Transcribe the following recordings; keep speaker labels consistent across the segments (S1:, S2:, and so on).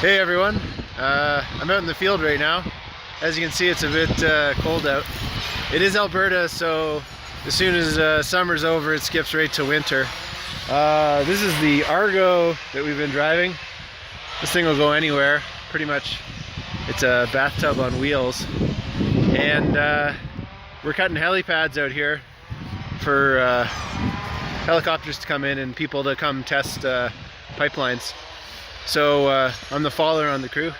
S1: Hey everyone, I'm out in the field right now. As you can see, it's a bit cold out. It is Alberta, so as soon as summer's over, it skips right to winter. This is the Argo that we've been driving. This thing will go anywhere, pretty much. It's a bathtub on wheels. And we're cutting helipads out here for helicopters to come in and people to come test pipelines. So I'm the follower on the crew.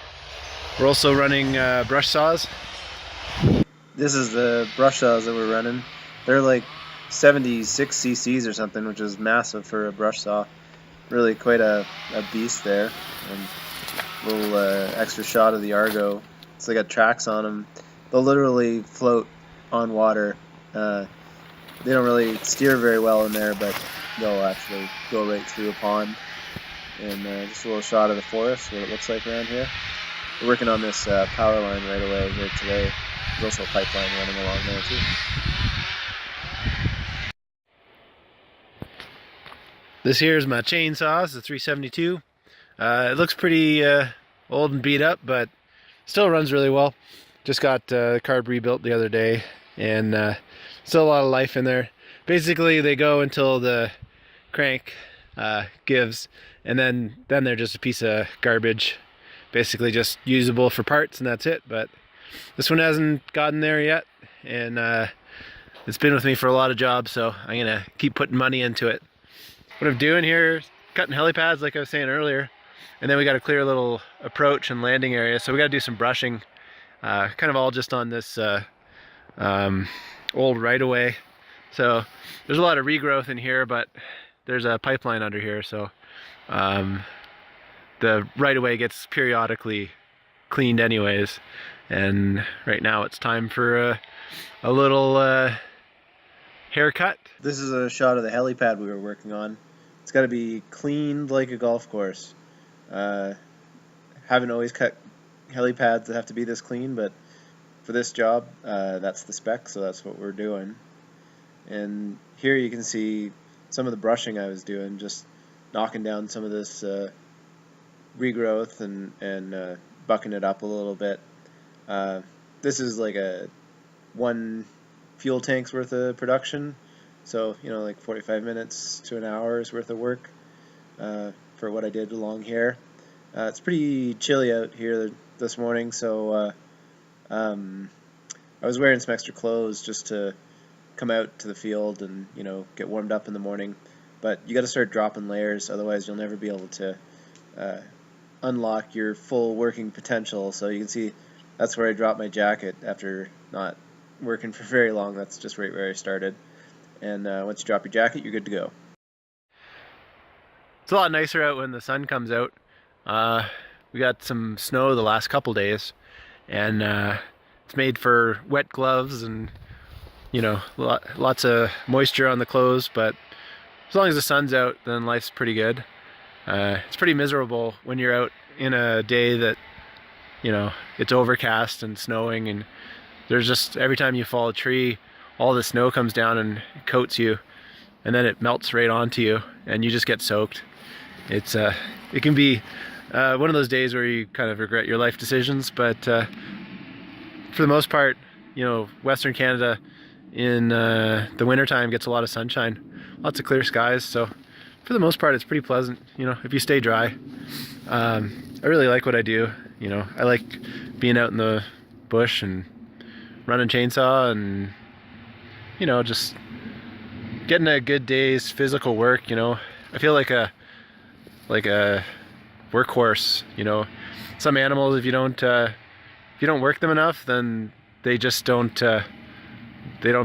S1: We're also running brush saws.
S2: This is the brush saws that we're running. They're like 76 cc's or something, which is massive for a brush saw. Really quite a beast there. And a little extra shot of the Argo. It's like got tracks on them. They'll literally float on water. They don't really steer very well in there, but they'll actually go right through a pond. And just a little shot of the forest, what it looks like around here. We're working on this power line right away here today. There's also a pipeline running along there too.
S1: This here is my chainsaw, it's a 372. It looks pretty old and beat up, but still runs really well. Just got the carb rebuilt the other day, and still a lot of life in there. Basically, they go until the crank gives, and then they're just a piece of garbage, basically just usable for parts, and that's it. But this one hasn't gotten there yet, and it's been with me for a lot of jobs, so I'm gonna keep putting money into it. What I'm doing here is cutting helipads, like I was saying earlier, and then we got a clear little approach and landing area, so we got to do some brushing, kind of all just on this old right-of-way. So there's a lot of regrowth in here, but there's a pipeline under here, so the right-of-way gets periodically cleaned anyways. And right now it's time for a little haircut.
S2: This is a shot of the helipad we were working on. It's got to be cleaned like a golf course. Haven't always cut helipads that have to be this clean, but for this job, that's the spec, so that's what we're doing. And here you can see some of the brushing I was doing, just knocking down some of this regrowth and bucking it up a little bit. This is like a 1 fuel tank's worth of production, so like 45 minutes to an hour's worth of work for what I did along here. It's pretty chilly out here this morning, so I was wearing some extra clothes just to come out to the field and get warmed up in the morning. But you got to start dropping layers, otherwise you'll never be able to unlock your full working potential. So you can see that's where I dropped my jacket after not working for very long. That's just right where I started. And once you drop your jacket, you're good to go.
S1: It's a lot nicer out when the sun comes out. We got some snow the last couple days, and it's made for wet gloves and lots of moisture on the clothes, but as long as the sun's out, then life's pretty good. It's pretty miserable when you're out in a day that it's overcast and snowing, and there's just, every time you fall a tree, all the snow comes down and coats you, and then it melts right onto you and you just get soaked. It can be one of those days where you kind of regret your life decisions, but for the most part, Western Canada in the wintertime gets a lot of sunshine, lots of clear skies, so for the most part it's pretty pleasant, if you stay dry. I really like what I do. I like being out in the bush and running chainsaw and just getting a good day's physical work. I feel like a workhorse. Some animals, if you don't work them enough, then they just don't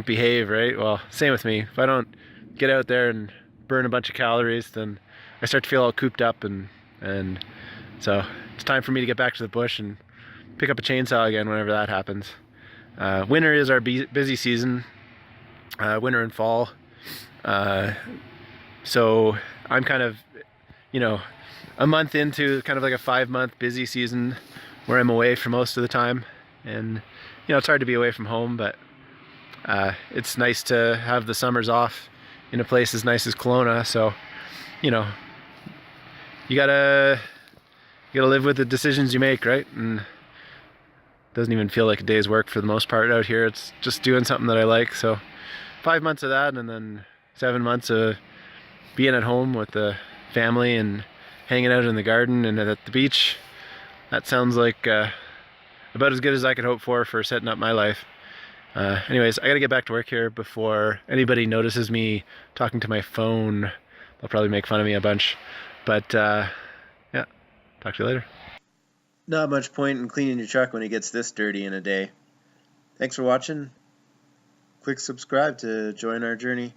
S1: behave, right? Well, same with me. If I don't get out there and burn a bunch of calories, then I start to feel all cooped up, and so it's time for me to get back to the bush and pick up a chainsaw again whenever that happens. Winter is our busy season, winter and fall. So I'm kind of, a month into kind of like a 5-month busy season where I'm away for most of the time, and it's hard to be away from home, but it's nice to have the summers off in a place as nice as Kelowna. So you gotta gotta live with the decisions you make, right? And it doesn't even feel like a day's work for the most part out here. It's just doing something that I like. So 5 months of that, and then 7 months of being at home with the family and hanging out in the garden and at the beach. That sounds like about as good as I could hope for setting up my life. Anyways, I gotta get back to work here before anybody notices me talking to my phone. They'll probably make fun of me a bunch. But yeah, talk to you later.
S2: Not much point in cleaning your truck when it gets this dirty in a day. Thanks for watching. Click subscribe to join our journey.